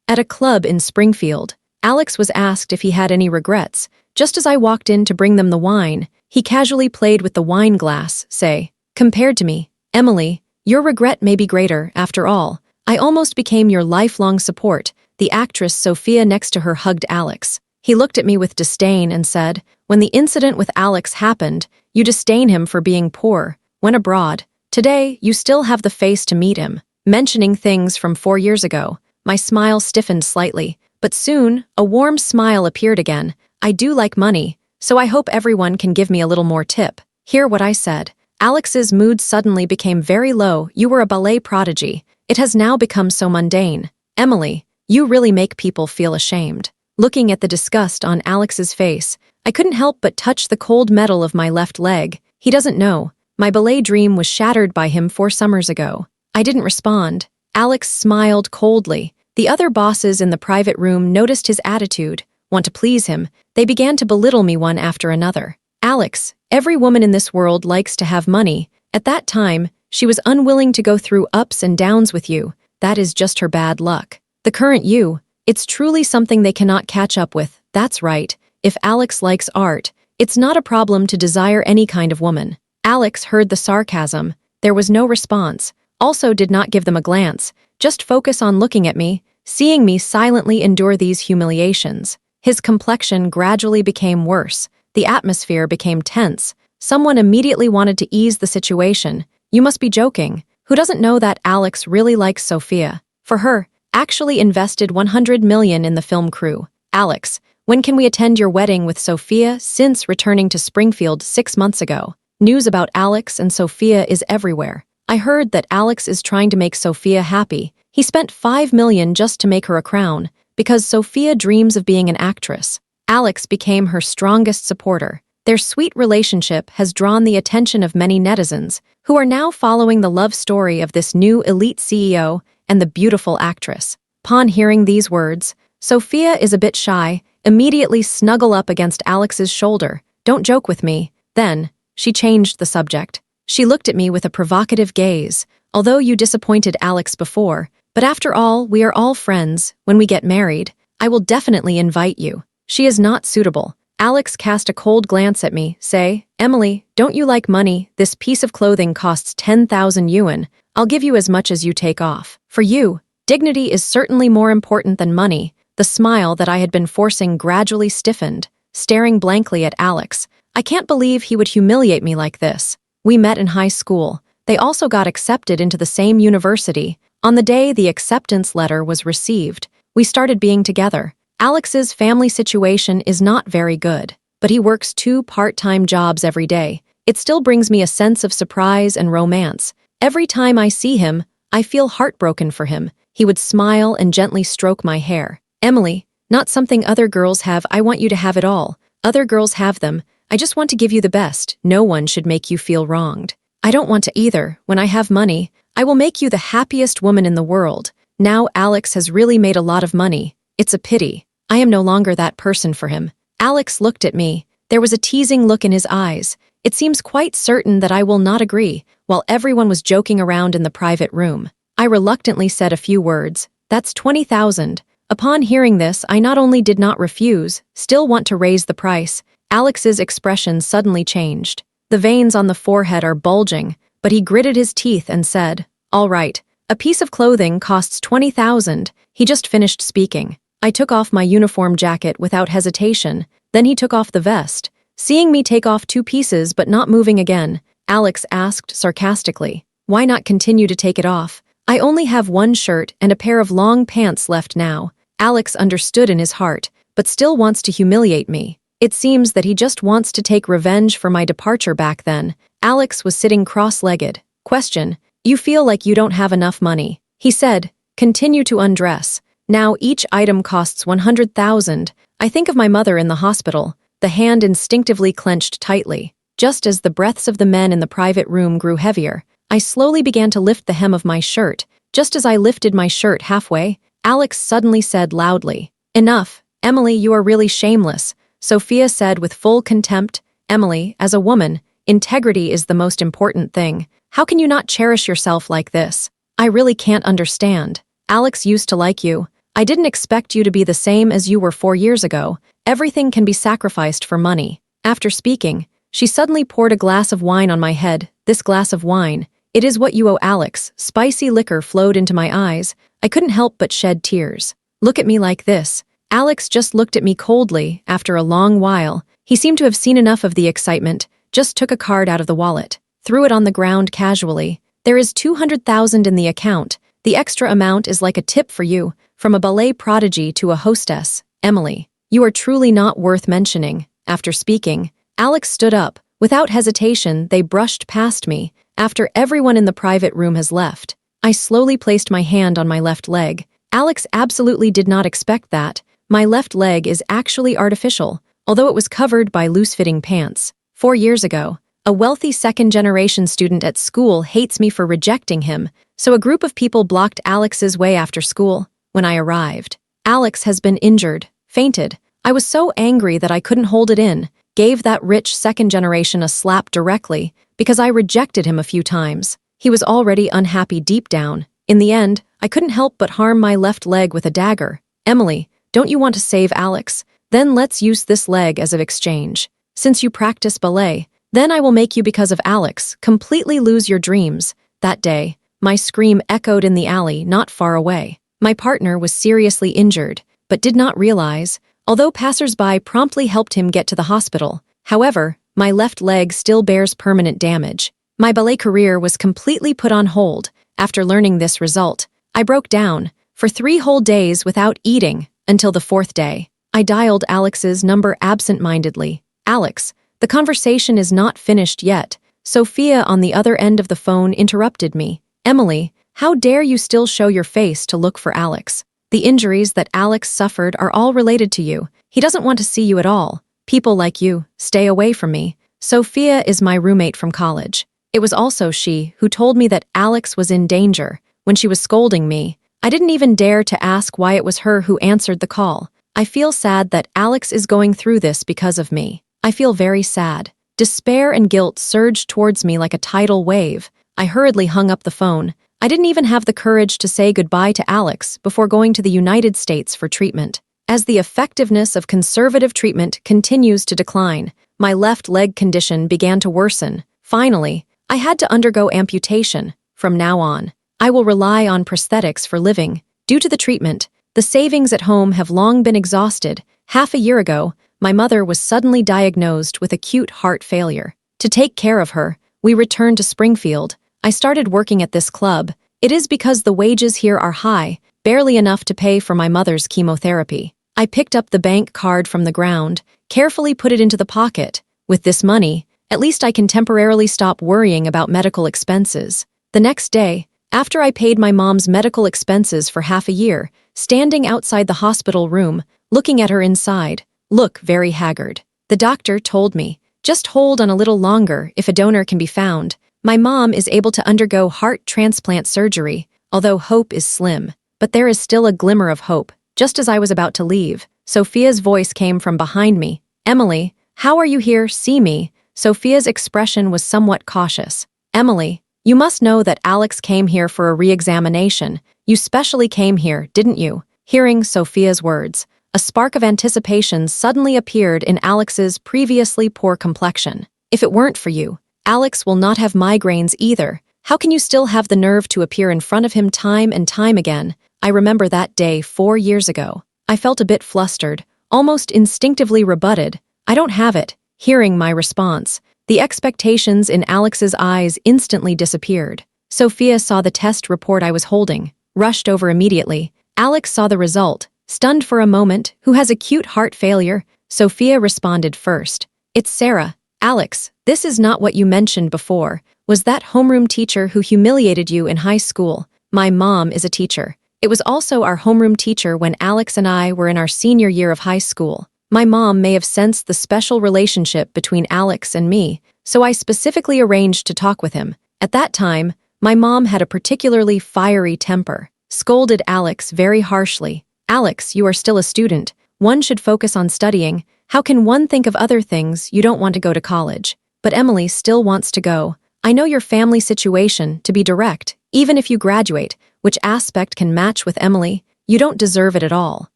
At a club in Springfield, Alex was asked if he had any regrets. Just as I walked in to bring them the wine, he casually played with the wine glass, say, "Compared to me, Emily, your regret may be greater, after all. I almost became your lifelong support." The actress Sophia next to her hugged Alex. He looked at me with disdain and said, "When the incident with Alex happened, you disdain him for being poor. Went abroad. Today, you still have the face to meet him." Mentioning things from 4 years ago, my smile stiffened slightly, but soon, a warm smile appeared again. "I do like money, so I hope everyone can give me a little more tip." Hear what I said. Alex's mood suddenly became very low. "You were a ballet prodigy. It has now become so mundane. Emily, you really make people feel ashamed." Looking at the disgust on Alex's face, I couldn't help but touch the cold metal of my left leg. He doesn't know. My ballet dream was shattered by him 4 summers ago. I didn't respond. Alex smiled coldly. The other bosses in the private room noticed his attitude. Want to please him, they began to belittle me one after another. "Alex, every woman in this world likes to have money. At that time, she was unwilling to go through ups and downs with you. That is just her bad luck. The current you, it's truly something they cannot catch up with." That's right. If Alex likes art, it's not a problem to desire any kind of woman. Alex heard the sarcasm. There was no response. Also did not give them a glance. Just focus on looking at me, seeing me silently endure these humiliations. His complexion gradually became worse. The atmosphere became tense. Someone immediately wanted to ease the situation. "You must be joking. Who doesn't know that Alex really likes Sophia? For her, actually invested 100 million in the film crew. Alex, when can we attend your wedding with Sophia?" Since returning to Springfield 6 months ago, news about Alex and Sophia is everywhere. I heard that Alex is trying to make Sophia happy. He spent 5 million just to make her a crown, because Sophia dreams of being an actress. Alex became her strongest supporter. Their sweet relationship has drawn the attention of many netizens, who are now following the love story of this new elite CEO and the beautiful actress. Upon hearing these words, Sophia is a bit shy, immediately snuggle up against Alex's shoulder. "Don't joke with me." Then, she changed the subject. She looked at me with a provocative gaze. "Although you disappointed Alex before, but after all, we are all friends. When we get married, I will definitely invite you." "She is not suitable." Alex cast a cold glance at me, say, "Emily, don't you like money? This piece of clothing costs 10,000 yuan. I'll give you as much as you take off. For you, dignity is certainly more important than money." The smile that I had been forcing gradually stiffened, staring blankly at Alex. I can't believe he would humiliate me like this. We met in high school. They also got accepted into the same university. On the day the acceptance letter was received, we started being together. Alex's family situation is not very good, but he works 2 part-time jobs every day. It still brings me a sense of surprise and romance. Every time I see him, I feel heartbroken for him. He would smile and gently stroke my hair. "Emily, not something other girls have. I want you to have it all. Other girls have them. I just want to give you the best. No one should make you feel wronged." "I don't want to either. When I have money, I will make you the happiest woman in the world." Now Alex has really made a lot of money. It's a pity. I am no longer that person for him. Alex looked at me. There was a teasing look in his eyes. It seems quite certain that I will not agree, while everyone was joking around in the private room. I reluctantly said a few words. "That's 20,000. Upon hearing this, I not only did not refuse, still want to raise the price. Alex's expression suddenly changed. The veins on the forehead are bulging, but he gritted his teeth and said, "All right, a piece of clothing costs 20,000. He just finished speaking. I took off my uniform jacket without hesitation. Then he took off the vest. Seeing me take off 2 pieces but not moving again, Alex asked sarcastically, "Why not continue to take it off? I only have 1 shirt and a pair of long pants left now." Alex understood in his heart, but still wants to humiliate me. It seems that he just wants to take revenge for my departure back then. Alex was sitting cross-legged. Question, "You feel like you don't have enough money?" He said, "Continue to undress. Now each item costs 100,000. I think of my mother in the hospital." The hand instinctively clenched tightly. Just as the breaths of the men in the private room grew heavier, I slowly began to lift the hem of my shirt. Just as I lifted my shirt halfway, Alex suddenly said loudly, "Enough. Emily, you are really shameless." Sophia said with full contempt, "Emily, as a woman, integrity is the most important thing. How can you not cherish yourself like this? I really can't understand. Alex used to like you. I didn't expect you to be the same as you were 4 years ago. Everything can be sacrificed for money. After speaking, she suddenly poured a glass of wine on my head. This glass of wine. It is what you owe, Alex. Spicy liquor flowed into my eyes. I couldn't help but shed tears. Look at me like this. Alex just looked at me coldly. After a long while, he seemed to have seen enough of the excitement, just took a card out of the wallet, threw it on the ground casually. There is 200,000 in the account. The extra amount is like a tip for you, from a ballet prodigy to a hostess. Emily, you are truly not worth mentioning. After speaking, Alex stood up. Without hesitation, they brushed past me. After everyone in the private room has left, I slowly placed my hand on my left leg. Alex absolutely did not expect that. My left leg is actually artificial, although it was covered by loose-fitting pants. 4 years ago, a wealthy second-generation student at school hates me for rejecting him, so a group of people blocked Alex's way after school. When I arrived, Alex has been injured, fainted. I was so angry that I couldn't hold it in, gave that rich second generation a slap directly because I rejected him a few times. He was already unhappy deep down. In the end, I couldn't help but harm my left leg with a dagger. Emily, don't you want to save Alex? Then let's use this leg as an exchange. Since you practice ballet, then I will make you, because of Alex, completely lose your dreams. That day, my scream echoed in the alley not far away. My partner was seriously injured, but did not realize, although passers-by promptly helped him get to the hospital. However, my left leg still bears permanent damage. My ballet career was completely put on hold. After learning this result, I broke down for 3 whole days without eating until the 4th day. I dialed Alex's number absent-mindedly. Alex, the conversation is not finished yet. Sophia on the other end of the phone interrupted me. Emily, how dare you still show your face to look for Alex? The injuries that Alex suffered are all related to you. He doesn't want to see you at all. People like you, stay away from me. Sophia is my roommate from college. It was also she who told me that Alex was in danger. When she was scolding me, I didn't even dare to ask why it was her who answered the call. I feel sad that Alex is going through this because of me. I feel very sad. Despair and guilt surged towards me like a tidal wave. I hurriedly hung up the phone. I didn't even have the courage to say goodbye to Alex before going to the United States for treatment. As the effectiveness of conservative treatment continues to decline, my left leg condition began to worsen. Finally, I had to undergo amputation. From now on, I will rely on prosthetics for living. Due to the treatment, the savings at home have long been exhausted. Half a year ago, my mother was suddenly diagnosed with acute heart failure. To take care of her, we returned to Springfield. I started working at this club. It is because the wages here are high, barely enough to pay for my mother's chemotherapy. I picked up the bank card from the ground, carefully put it into the pocket. With this money, at least I can temporarily stop worrying about medical expenses. The next day, after I paid my mom's medical expenses for half a year, standing outside the hospital room, looking at her inside, look very haggard. The doctor told me, just hold on a little longer if a donor can be found. My mom is able to undergo heart transplant surgery, although hope is slim. But there is still a glimmer of hope. Just as I was about to leave, Sophia's voice came from behind me. Emily, how are you here? See me? Sophia's expression was somewhat cautious. Emily, you must know that Alex came here for a re-examination. You specially came here, didn't you? Hearing Sophia's words, a spark of anticipation suddenly appeared in Alex's previously poor complexion. If it weren't for you, Alex will not have migraines either. How can you still have the nerve to appear in front of him time and time again? I remember that day 4 years ago. I felt a bit flustered, almost instinctively rebutted. I don't have it. Hearing my response, the expectations in Alex's eyes instantly disappeared. Sophia saw the test report I was holding, rushed over immediately. Alex saw the result, stunned for a moment. Who has acute heart failure? Sophia responded first. It's Sarah. Alex, this is not what you mentioned before. Was that homeroom teacher who humiliated you in high school? My mom is a teacher. It was also our homeroom teacher when Alex and I were in our senior year of high school. My mom may have sensed the special relationship between Alex and me, so I specifically arranged to talk with him. At that time, my mom had a particularly fiery temper, scolded Alex very harshly. Alex, you are still a student. One should focus on studying. How can one think of other things? You don't want to go to college. But Emily still wants to go. I know your family situation, to be direct. Even if you graduate, which aspect can match with Emily? You don't deserve it at all.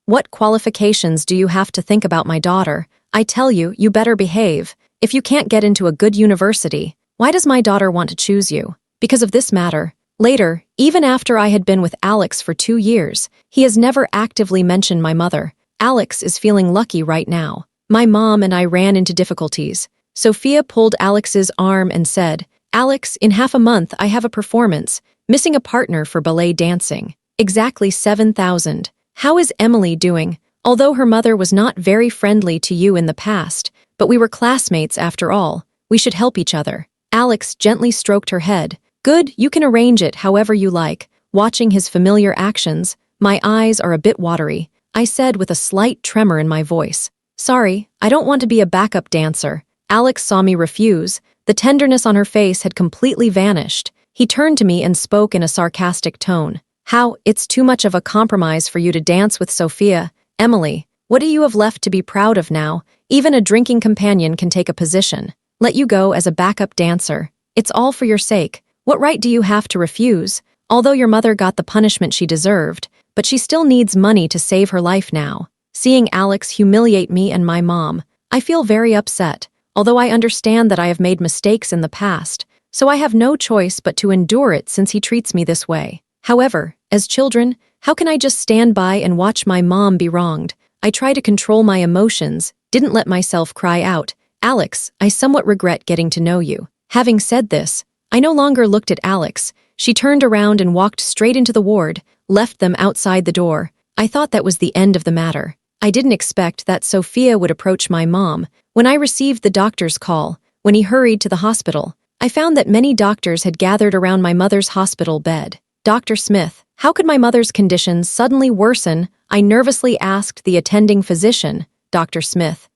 What qualifications do you have to think about my daughter? I tell you, you better behave. If you can't get into a good university, why does my daughter want to choose you? Because of this matter. Later, even after I had been with Alex for 2 years, he has never actively mentioned my mother. Alex is feeling lucky right now. My mom and I ran into difficulties. Sophia pulled Alex's arm and said, Alex, in half a month I have a performance, missing a partner for ballet dancing. Exactly 7,000. How is Emily doing? Although her mother was not very friendly to you in the past, but we were classmates after all. We should help each other. Alex gently stroked her head. Good, you can arrange it however you like. Watching his familiar actions, my eyes are a bit watery. I said with a slight tremor in my voice. Sorry, I don't want to be a backup dancer. Alex saw me refuse. The tenderness on her face had completely vanished. He turned to me and spoke in a sarcastic tone. How, it's too much of a compromise for you to dance with Sophia. Emily, what do you have left to be proud of now? Even a drinking companion can take a position. Let you go as a backup dancer. It's all for your sake. What right do you have to refuse? Although your mother got the punishment she deserved, but she still needs money to save her life now. Seeing Alex humiliate me and my mom, I feel very upset, although I understand that I have made mistakes in the past, so I have no choice but to endure it since he treats me this way. However, as children, how can I just stand by and watch my mom be wronged? I try to control my emotions, didn't let myself cry out. Alex, I somewhat regret getting to know you. Having said this, I no longer looked at Alex. She turned around and walked straight into the ward, left them outside the door. I thought that was the end of the matter. I didn't expect that Sophia would approach my mom. When I received the doctor's call, when he hurried to the hospital, I found that many doctors had gathered around my mother's hospital bed. Dr. Smith, how could my mother's condition suddenly worsen? I nervously asked the attending physician. Dr. Smith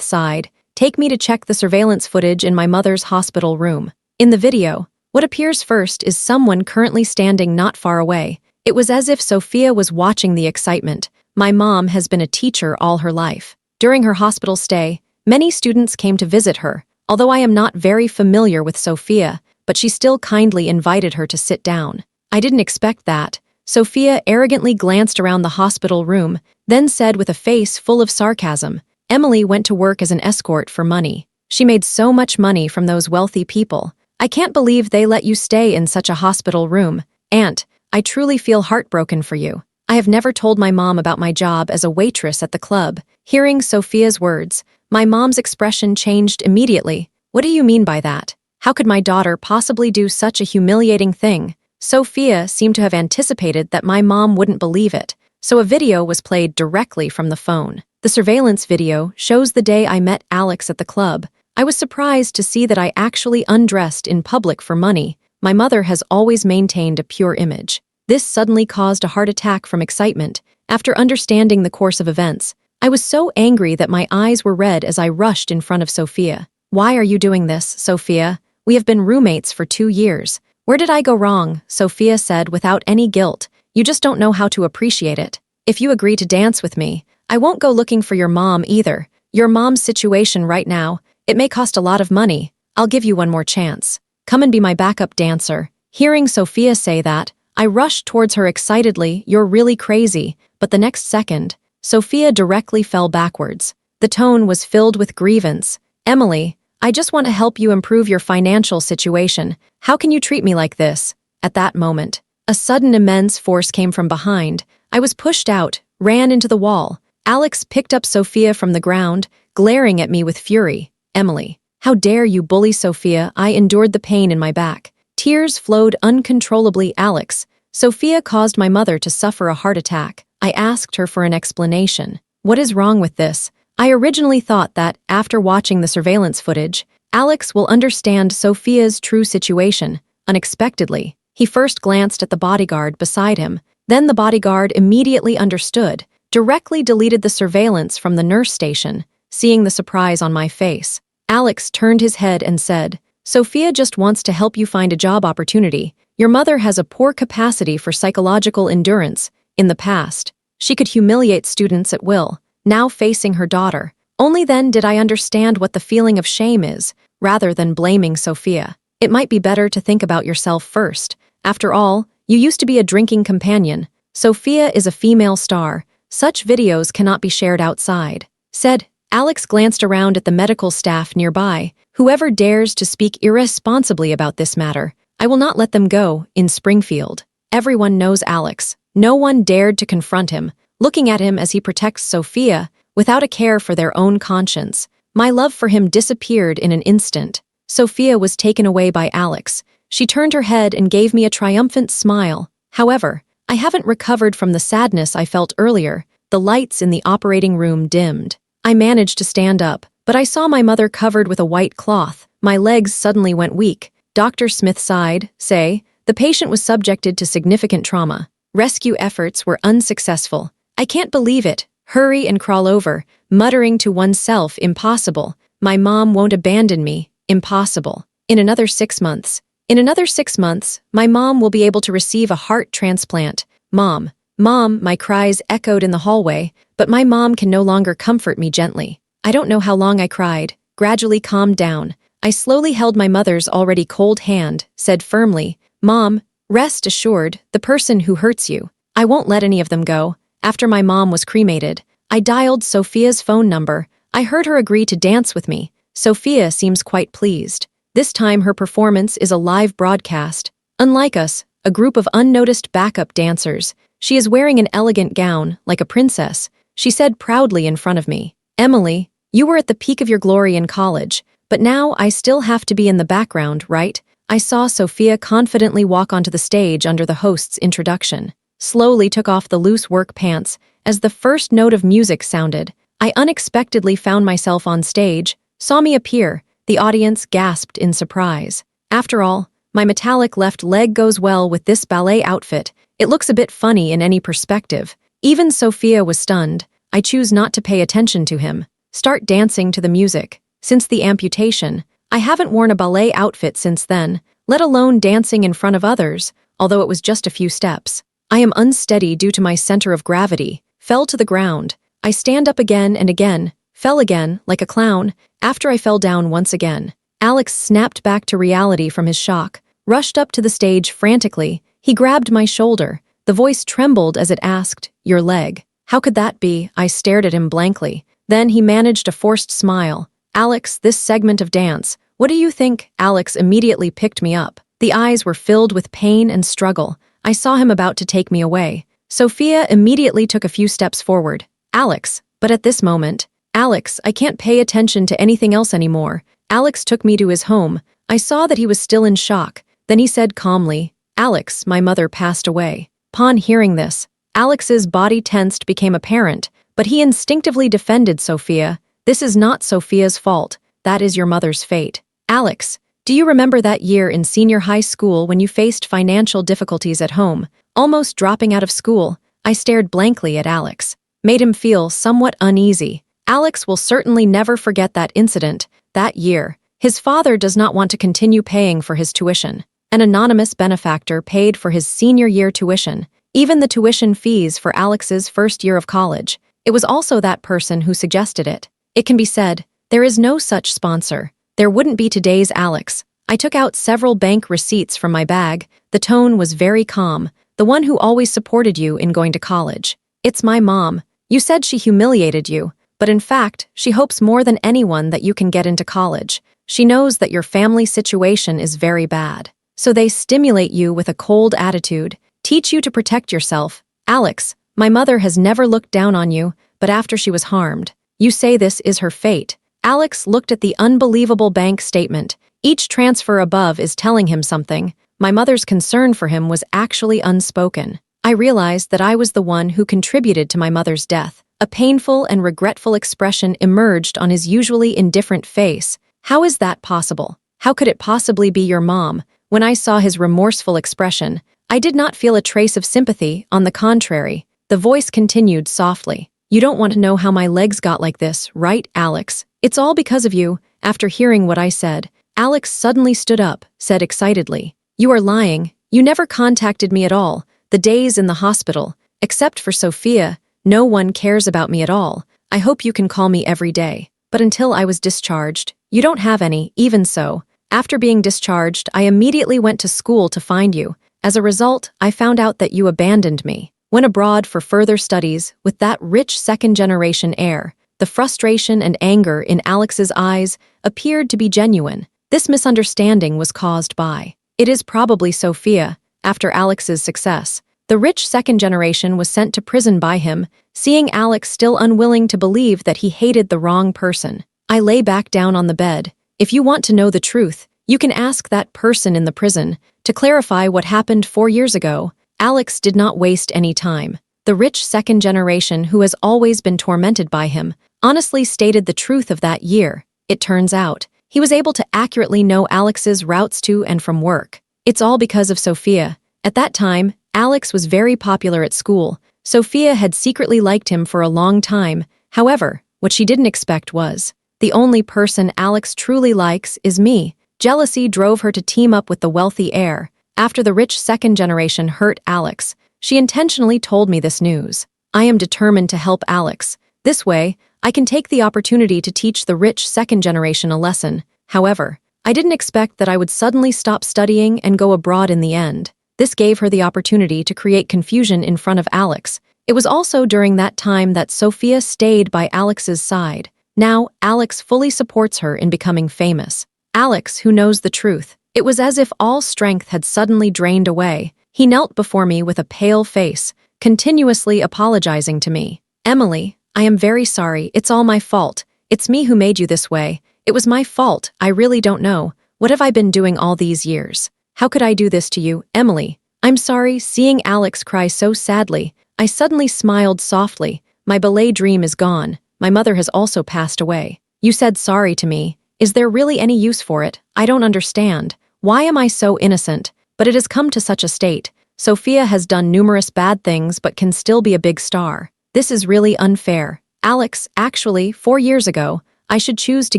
sighed. Take me to check the surveillance footage in my mother's hospital room. In the video, what appears first is someone currently standing not far away. It was as if Sophia was watching the excitement. My mom has been a teacher all her life. During her hospital stay, many students came to visit her. Although I am not very familiar with Sophia, but she still kindly invited her to sit down. I didn't expect that. Sophia arrogantly glanced around the hospital room, then said with a face full of sarcasm, Emily went to work as an escort for money. She made so much money from those wealthy people. I can't believe they let you stay in such a hospital room. Aunt, I truly feel heartbroken for you. I have never told my mom about my job as a waitress at the club. Hearing Sophia's words, my mom's expression changed immediately. What do you mean by that? How could my daughter possibly do such a humiliating thing? Sophia seemed to have anticipated that my mom wouldn't believe it, so a video was played directly from the phone. The surveillance video shows the day I met Alex at the club. I was surprised to see that I actually undressed in public for money. My mother has always maintained a pure image. This suddenly caused a heart attack from excitement. After understanding the course of events, I was so angry that my eyes were red as I rushed in front of Sophia. Why are you doing this, Sophia? We have been roommates for 2 years. Where did I go wrong? Sophia said without any guilt. You just don't know how to appreciate it. If you agree to dance with me, I won't go looking for your mom either. Your mom's situation right now, it may cost a lot of money. I'll give you one more chance. Come and be my backup dancer. Hearing Sophia say that, I rushed towards her excitedly. You're really crazy. But the next second, Sophia directly fell backwards. The tone was filled with grievance. Emily, I just want to help you improve your financial situation. How can you treat me like this? At that moment, a sudden immense force came from behind. I was pushed out, ran into the wall. Alex picked up Sophia from the ground, glaring at me with fury. Emily, how dare you bully Sophia? I endured the pain in my back. Tears flowed uncontrollably. Alex, Sophia caused my mother to suffer a heart attack. I asked her for an explanation. What is wrong with this? I originally thought that, after watching the surveillance footage, Alex will understand Sophia's true situation. Unexpectedly, he first glanced at the bodyguard beside him, then the bodyguard immediately understood, directly deleted the surveillance from the nurse station. Seeing the surprise on my face, Alex turned his head and said, Sophia just wants to help you find a job opportunity. Your mother has a poor capacity for psychological endurance. In the past, she could humiliate students at will. Now facing her daughter, only then did I understand what the feeling of shame is, rather than blaming Sophia. It might be better to think about yourself first. After all, you used to be a drinking companion. Sophia is a female star. Such videos cannot be shared outside. Said. Alex glanced around at the medical staff nearby. Whoever dares to speak irresponsibly about this matter, I will not let them go. In Springfield, everyone knows Alex. No one dared to confront him, looking at him as he protects Sophia, without a care for their own conscience. My love for him disappeared in an instant. Sophia was taken away by Alex. She turned her head and gave me a triumphant smile. However, I haven't recovered from the sadness I felt earlier. The lights in the operating room dimmed. I managed to stand up, but I saw my mother covered with a white cloth. My legs suddenly went weak. Dr. Smith sighed, say, the patient was subjected to significant trauma. Rescue efforts were unsuccessful. I can't believe it. Hurry and crawl over, muttering to oneself, impossible. My mom won't abandon me. Impossible. In another 6 months. In another 6 months, my mom will be able to receive a heart transplant. Mom, Mom, my cries echoed in the hallway, but my mom can no longer comfort me gently. I don't know how long I cried, gradually calmed down. I slowly held my mother's already cold hand, said firmly, Mom, rest assured, the person who hurts you, I won't let any of them go. After my mom was cremated, I dialed Sophia's phone number. I heard her agree to dance with me. Sophia seems quite pleased. This time her performance is a live broadcast. Unlike us, a group of unnoticed backup dancers. She is wearing an elegant gown, like a princess. She said proudly in front of me, Emily, you were at the peak of your glory in college, but now I still have to be in the background, right? I saw Sophia confidently walk onto the stage under the host's introduction. Slowly took off the loose work pants. As the first note of music sounded, I unexpectedly found myself on stage, saw me appear. The audience gasped in surprise. After all, my metallic left leg goes well with this ballet outfit. It looks a bit funny in any perspective. Even Sophia was stunned. I choose not to pay attention to him. Start dancing to the music. Since the amputation, I haven't worn a ballet outfit since then, let alone dancing in front of others, although it was just a few steps. I am unsteady due to my center of gravity, fell to the ground. I stand up again and again, fell again, like a clown. After I fell down once again, Alex snapped back to reality from his shock, rushed up to the stage frantically. He grabbed my shoulder. The voice trembled as it asked, your leg. How could that be? I stared at him blankly. Then he managed a forced smile. Alex, this segment of dance, what do you think? Alex immediately picked me up. The eyes were filled with pain and struggle. I saw him about to take me away. Sophia immediately took a few steps forward. Alex, but at this moment, Alex, I can't pay attention to anything else anymore. Alex took me to his home. I saw that he was still in shock. Then he said calmly, Alex, my mother passed away. Upon hearing this, Alex's body tensed became apparent, but he instinctively defended Sophia. This is not Sophia's fault. That is your mother's fate. Alex, do you remember that year in senior high school when you faced financial difficulties at home, almost dropping out of school? I stared blankly at Alex, made him feel somewhat uneasy. Alex will certainly never forget that incident. That year, his father does not want to continue paying for his tuition. An anonymous benefactor paid for his senior year tuition, even the tuition fees for Alex's first year of college. It was also that person who suggested it. It can be said, there is no such sponsor. There wouldn't be today's Alex. I took out several bank receipts from my bag. The tone was very calm. The one who always supported you in going to college. It's my mom. You said she humiliated you, but in fact, she hopes more than anyone that you can get into college. She knows that your family situation is very bad. So they stimulate you with a cold attitude, teach you to protect yourself. Alex, my mother has never looked down on you, but after she was harmed, you say this is her fate. Alex looked at the unbelievable bank statement. Each transfer above is telling him something. My mother's concern for him was actually unspoken. I realized that I was the one who contributed to my mother's death. A painful and regretful expression emerged on his usually indifferent face. How is that possible? How could it possibly be your mom? When I saw his remorseful expression, I did not feel a trace of sympathy. On the contrary, the voice continued softly. You don't want to know how my legs got like this, right, Alex? It's all because of you. After hearing what I said, Alex suddenly stood up, said excitedly, you are lying. You never contacted me at all. The days in the hospital, except for Sophia, no one cares about me at all. I hope you can call me every day. But until I was discharged, you don't have any. Even so, after being discharged, I immediately went to school to find you. As a result, I found out that you abandoned me. went abroad for further studies with that rich second-generation air. The frustration and anger in Alex's eyes appeared to be genuine. This misunderstanding was caused by, it is probably Sophia. After Alex's success, the rich second generation was sent to prison by him, seeing Alex still unwilling to believe that he hated the wrong person. I lay back down on the bed. If you want to know the truth, you can ask that person in the prison. To clarify what happened 4 years ago, Alex did not waste any time. The rich second generation, who has always been tormented by him, honestly stated the truth of that year. It turns out, he was able to accurately know Alex's routes to and from work. It's all because of Sophia. At that time, Alex was very popular at school. Sophia had secretly liked him for a long time. However, what she didn't expect was, the only person Alex truly likes is me. Jealousy drove her to team up with the wealthy heir. After the rich second generation hurt Alex, she intentionally told me this news. I am determined to help Alex. This way, I can take the opportunity to teach the rich second generation a lesson. However, I didn't expect that I would suddenly stop studying and go abroad in the end. This gave her the opportunity to create confusion in front of Alex. It was also during that time that Sophia stayed by Alex's side. Now, Alex fully supports her in becoming famous. Alex, who knows the truth. It was as if all strength had suddenly drained away. He knelt before me with a pale face, continuously apologizing to me. Emily, I am very sorry. It's all my fault. It's me who made you this way. It was my fault. I really don't know. What have I been doing all these years? How could I do this to you, Emily? I'm sorry. Seeing Alex cry so sadly, I suddenly smiled softly. My ballet dream is gone. My mother has also passed away. You said sorry to me. Is there really any use for it? I don't understand. Why am I so innocent? But it has come to such a state. Sophia has done numerous bad things but can still be a big star. This is really unfair. Alex, actually, 4 years ago, I should choose to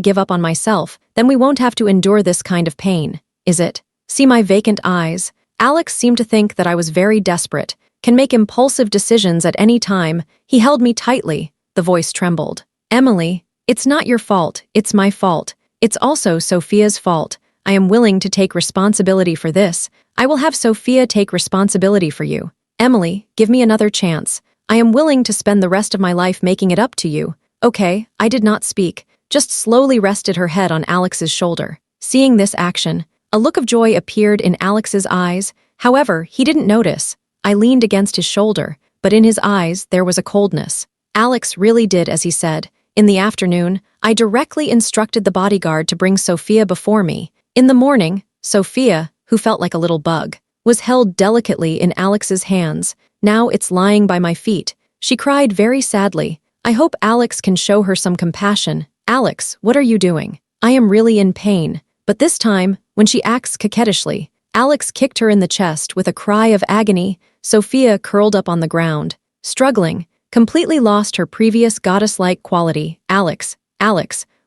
give up on myself, then we won't have to endure this kind of pain. Is it? See my vacant eyes? Alex seemed to think that I was very desperate, can make impulsive decisions at any time. He held me tightly. The voice trembled. Emily, it's not your fault, it's my fault. It's also Sophia's fault. I am willing to take responsibility for this. I will have Sophia take responsibility for you. Emily, give me another chance. I am willing to spend the rest of my life making it up to you. Okay, I did not speak, just slowly rested her head on Alex's shoulder. Seeing this action, a look of joy appeared in Alex's eyes. However, he didn't notice. I leaned against his shoulder, but in his eyes there was a coldness. Alex really did as he said. In the afternoon, I directly instructed the bodyguard to bring Sophia before me. In the morning, Sophia, who felt like a little bug, was held delicately in Alex's hands. Now it's lying by my feet. She cried very sadly. I hope Alex can show her some compassion. Alex, what are you doing? I am really in pain. But this time, when she acts coquettishly, Alex kicked her in the chest with a cry of agony. Sophia curled up on the ground, struggling, completely lost her previous goddess-like quality. Alex,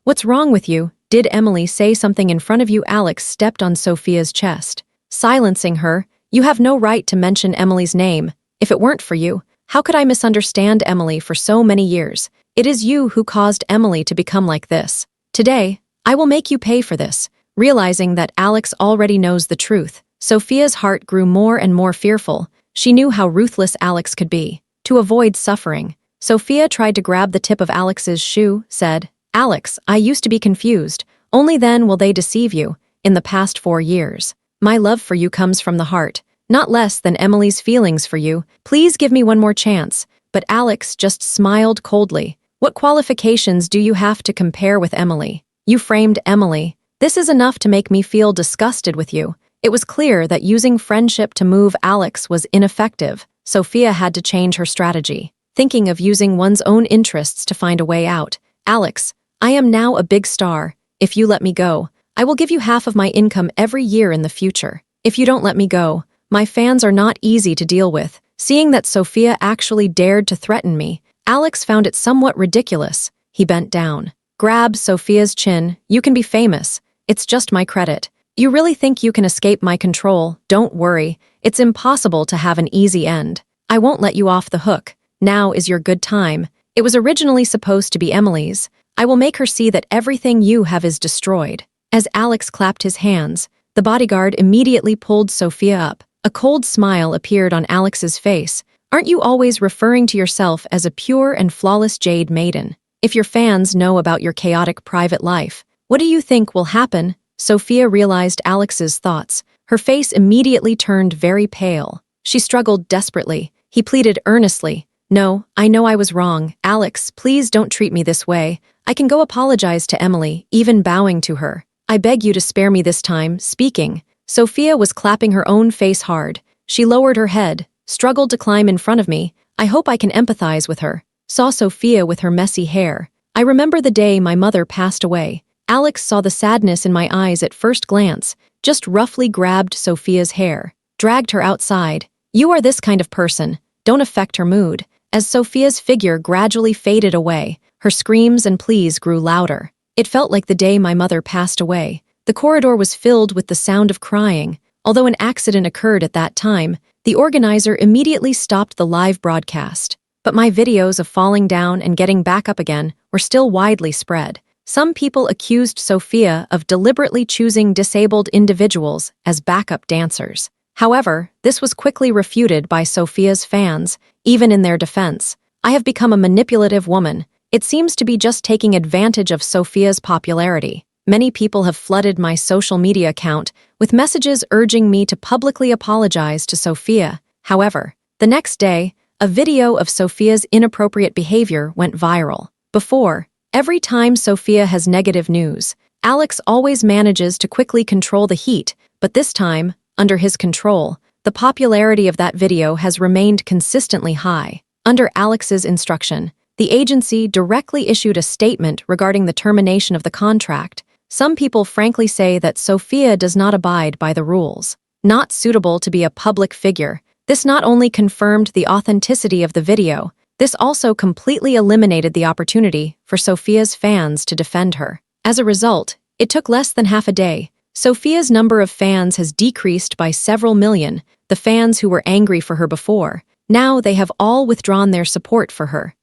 what's wrong with you? Did Emily say something in front of you? Alex stepped on Sophia's chest, silencing her. You have no right to mention Emily's name. If it weren't for you, how could I misunderstand Emily for so many years? It is you who caused Emily to become like this. Today, I will make you pay for this. Realizing that Alex already knows the truth, Sophia's heart grew more and more fearful. She knew how ruthless Alex could be. To avoid suffering, Sophia tried to grab the tip of Alex's shoe, said, Alex, I used to be confused. Only then will they deceive you. In the past 4 years, my love for you comes from the heart, not less than Emily's feelings for you. Please give me one more chance. But Alex just smiled coldly. What qualifications do you have to compare with Emily? You framed Emily. This is enough to make me feel disgusted with you. It was clear that using friendship to move Alex was ineffective. Sophia had to change her strategy, thinking of using one's own interests to find a way out. Alex, I am now a big star. If you let me go, I will give you half of my income every year in the future. If you don't let me go, my fans are not easy to deal with. Seeing that Sophia actually dared to threaten me, Alex found it somewhat ridiculous. He bent down, grabbed Sophia's chin. You can be famous. It's just my credit. You really think you can escape my control? Don't worry. It's impossible to have an easy end. I won't let you off the hook. Now is your good time. It was originally supposed to be Emily's. I will make her see that everything you have is destroyed. As Alex clapped his hands, the bodyguard immediately pulled Sophia up. A cold smile appeared on Alex's face. Aren't you always referring to yourself as a pure and flawless jade maiden? If your fans know about your chaotic private life, what do you think will happen? Sophia realized Alex's thoughts. Her face immediately turned very pale. She struggled desperately. He pleaded earnestly. No, I know I was wrong. Alex, please don't treat me this way. I can go apologize to Emily, even bowing to her. I beg you to spare me this time, speaking. Sophia was clapping her own face hard. She lowered her head, struggled to climb in front of me. I hope I can empathize with her. Saw Sophia with her messy hair. I remember the day my mother passed away. Alex saw the sadness in my eyes at first glance, just roughly grabbed Sophia's hair, dragged her outside. You are this kind of person. Don't affect her mood. As Sophia's figure gradually faded away, her screams and pleas grew louder. It felt like the day my mother passed away. The corridor was filled with the sound of crying. Although an accident occurred at that time, the organizer immediately stopped the live broadcast. But my videos of falling down and getting back up again were still widely spread. Some people accused Sophia of deliberately choosing disabled individuals as backup dancers. However, this was quickly refuted by Sophia's fans, even in their defense. I have become a manipulative woman. It seems to be just taking advantage of Sophia's popularity. Many people have flooded my social media account with messages urging me to publicly apologize to Sophia. However, the next day, a video of Sophia's inappropriate behavior went viral. Before, every time Sophia has negative news, Alex always manages to quickly control the heat, but this time, under his control, the popularity of that video has remained consistently high. Under Alex's instruction, the agency directly issued a statement regarding the termination of the contract. Some people frankly say that Sophia does not abide by the rules. Not suitable to be a public figure, this not only confirmed the authenticity of the video, this also completely eliminated the opportunity for Sophia's fans to defend her. As a result, it took less than half a day. Sophia's number of fans has decreased by several million. The fans who were angry for her before, now they have all withdrawn their support for her.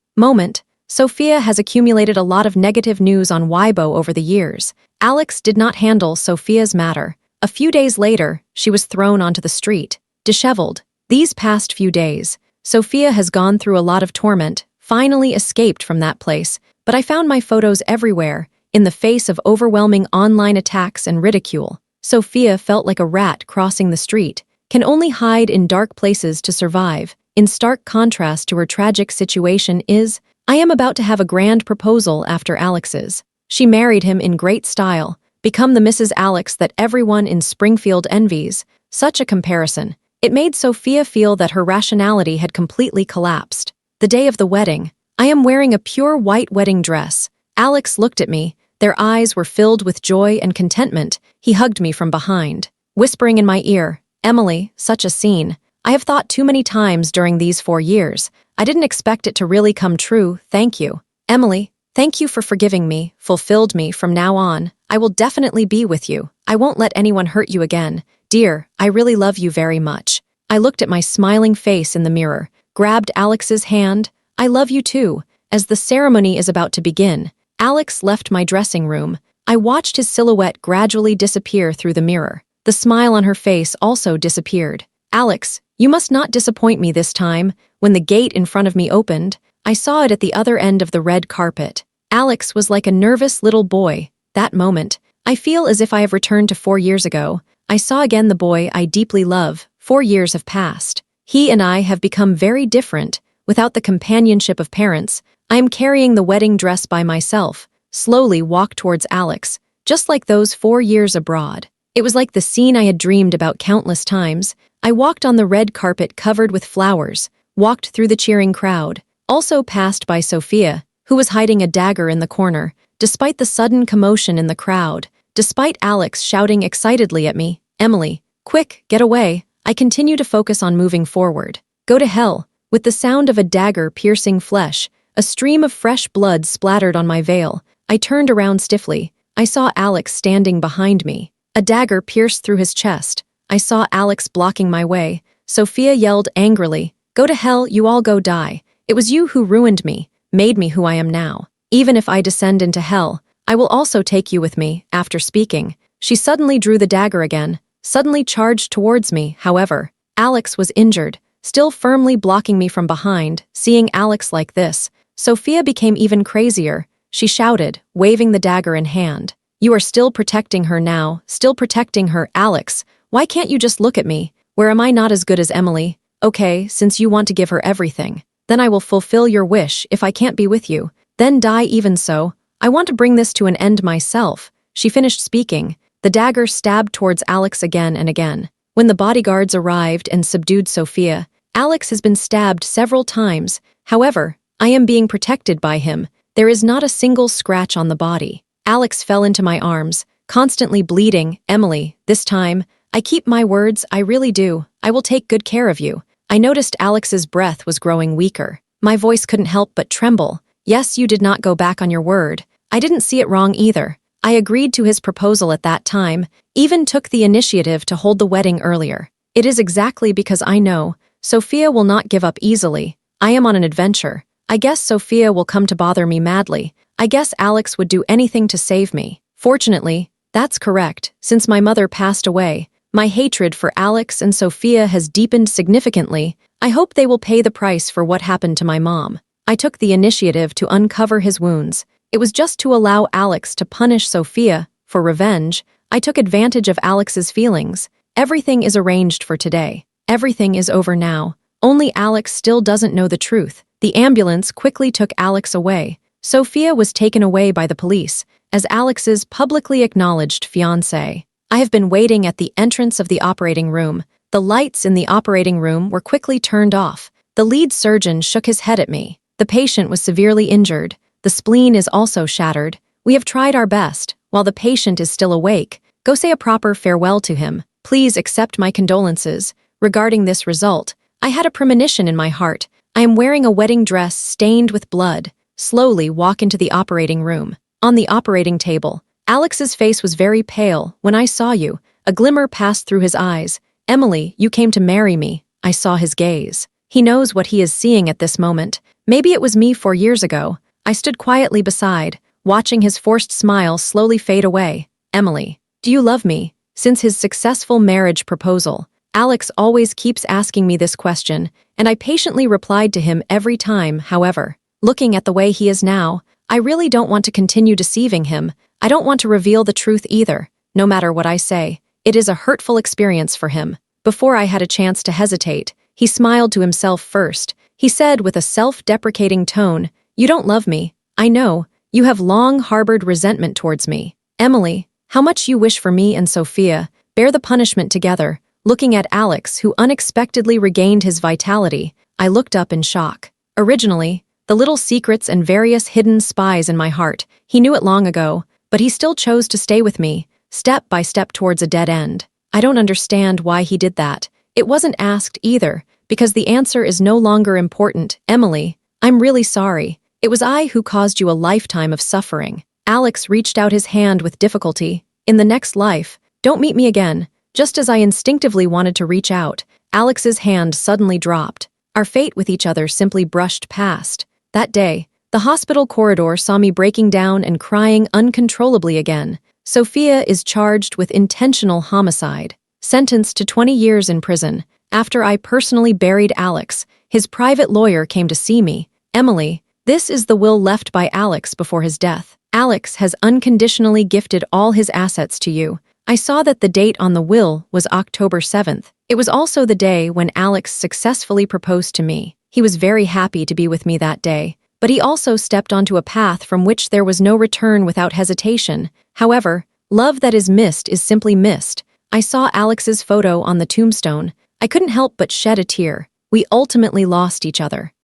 Sophia has accumulated a lot of negative news on Weibo over the years. Alex did not handle Sophia's matter. A few days later, she was thrown onto the street, disheveled. These past few days, Sophia has gone through a lot of torment, finally escaped from that place, but I found my photos everywhere, in the face of overwhelming online attacks and ridicule. Sophia felt like a rat crossing the street, can only hide in dark places to survive. In stark contrast to her tragic situation is, I am about to have a grand proposal after Alex's. She married him in great style, become the Mrs. Alex that everyone in Springfield envies. Such a comparison. It made Sophia feel that her rationality had completely collapsed. The day of the wedding, I am wearing a pure white wedding dress. Alex looked at me. Their eyes were filled with joy and contentment. He hugged me from behind, whispering in my ear, Emily, such a scene. I have thought too many times during these 4 years. I didn't expect it to really come true. Thank you. Emily, thank you for forgiving me, fulfilled me. From now on, I will definitely be with you. I won't let anyone hurt you again. Dear, I really love you very much. I looked at my smiling face in the mirror, grabbed Alex's hand. I love you too. As the ceremony is about to begin, Alex left my dressing room. I watched his silhouette gradually disappear through the mirror. The smile on her face also disappeared. Alex, you must not disappoint me this time. When the gate in front of me opened, I saw it at the other end of the red carpet. Alex was like a nervous little boy. That moment, I feel as if I have returned to 4 years ago. I saw again the boy I deeply love. 4 years have passed. He and I have become very different. Without the companionship of parents, I am carrying the wedding dress by myself, slowly walk towards Alex, just like those 4 years abroad. It was like the scene I had dreamed about countless times. I walked on the red carpet covered with flowers, walked through the cheering crowd, also passed by Sophia, who was hiding a dagger in the corner. Despite the sudden commotion in the crowd, despite Alex shouting excitedly at me, Emily, quick, get away, I continue to focus on moving forward. Go to hell. With the sound of a dagger piercing flesh, a stream of fresh blood splattered on my veil. I turned around stiffly. I saw Alex standing behind me. A dagger pierced through his chest. I saw Alex blocking my way. Sophia yelled angrily, go to hell, you all go die. It was you who ruined me, made me who I am now. Even if I descend into hell, I will also take you with me. After speaking, she suddenly drew the dagger again, suddenly charged towards me. However, Alex was injured. still firmly blocking me from behind. Seeing Alex like this, Sophia became even crazier. She shouted, waving the dagger in hand. You are still protecting her now, still protecting her, Alex. Why can't you just look at me? Where am I not as good as Emily? Okay, since you want to give her everything, then I will fulfill your wish. If I can't be with you, then die even so. I want to bring this to an end myself. She finished speaking. The dagger stabbed towards Alex again and again. When the bodyguards arrived and subdued Sophia, Alex has been stabbed several times. However, I am being protected by him. There is not a single scratch on the body. Alex fell into my arms, constantly bleeding. Emily, this time, I keep my words, I really do. I will take good care of you. I noticed Alex's breath was growing weaker. My voice couldn't help but tremble. Yes, you did not go back on your word. I didn't see it wrong either. I agreed to his proposal at that time, even took the initiative to hold the wedding earlier. It is exactly because I know Sophia will not give up easily. I am on an adventure. I guess Sophia will come to bother me madly. I guess Alex would do anything to save me. Fortunately, that's correct. Since my mother passed away, my hatred for Alex and Sophia has deepened significantly. I hope they will pay the price for what happened to my mom. I took the initiative to uncover his wounds. It was just to allow Alex to punish Sophia for revenge. I took advantage of Alex's feelings. Everything is arranged for today. Everything is over now. Only Alex still doesn't know the truth. The ambulance quickly took Alex away. Sophia was taken away by the police as Alex's publicly acknowledged fiancé. I have been waiting at the entrance of the operating room. The lights in the operating room were quickly turned off. The lead surgeon shook his head at me. The patient was severely injured. The spleen is also shattered. We have tried our best. While the patient is still awake, go say a proper farewell to him. Please accept my condolences. Regarding this result, I had a premonition in my heart. I am wearing a wedding dress stained with blood. Slowly walk into the operating room. On the operating table, Alex's face was very pale. When I saw you, a glimmer passed through his eyes. Emily, you came to marry me. I saw his gaze. He knows what he is seeing at this moment. Maybe it was me 4 years ago. I stood quietly beside, watching his forced smile slowly fade away. Emily, do you love me? Since his successful marriage proposal, Alex always keeps asking me this question, and I patiently replied to him every time. However, looking at the way he is now, I really don't want to continue deceiving him. I don't want to reveal the truth either. No matter what I say, it is a hurtful experience for him. Before I had a chance to hesitate, he smiled to himself first. He said with a self-deprecating tone, "You don't love me. I know. You have long harbored resentment towards me. Emily, how much you wish for me and Sophia. Bear the punishment together." Looking at Alex, who unexpectedly regained his vitality, I looked up in shock. Originally, the little secrets and various hidden spies in my heart, he knew it long ago, but he still chose to stay with me, step by step towards a dead end. I don't understand why he did that. It wasn't asked either, because the answer is no longer important. Emily, I'm really sorry. It was I who caused you a lifetime of suffering. Alex reached out his hand with difficulty. In the next life, don't meet me again. Just as I instinctively wanted to reach out, Alex's hand suddenly dropped. Our fate with each other simply brushed past. That day, the hospital corridor saw me breaking down and crying uncontrollably again. Sophia is charged with intentional homicide, sentenced to 20 years in prison. After I personally buried Alex, his private lawyer came to see me. Emily, this is the will left by Alex before his death. Alex has unconditionally gifted all his assets to you. I saw that the date on the will was October 7th. It was also the day when Alex successfully proposed to me. He was very happy to be with me that day, but he also stepped onto a path from which there was no return without hesitation. However, love that is missed is simply missed. I saw Alex's photo on the tombstone. I couldn't help but shed a tear. We ultimately lost each other.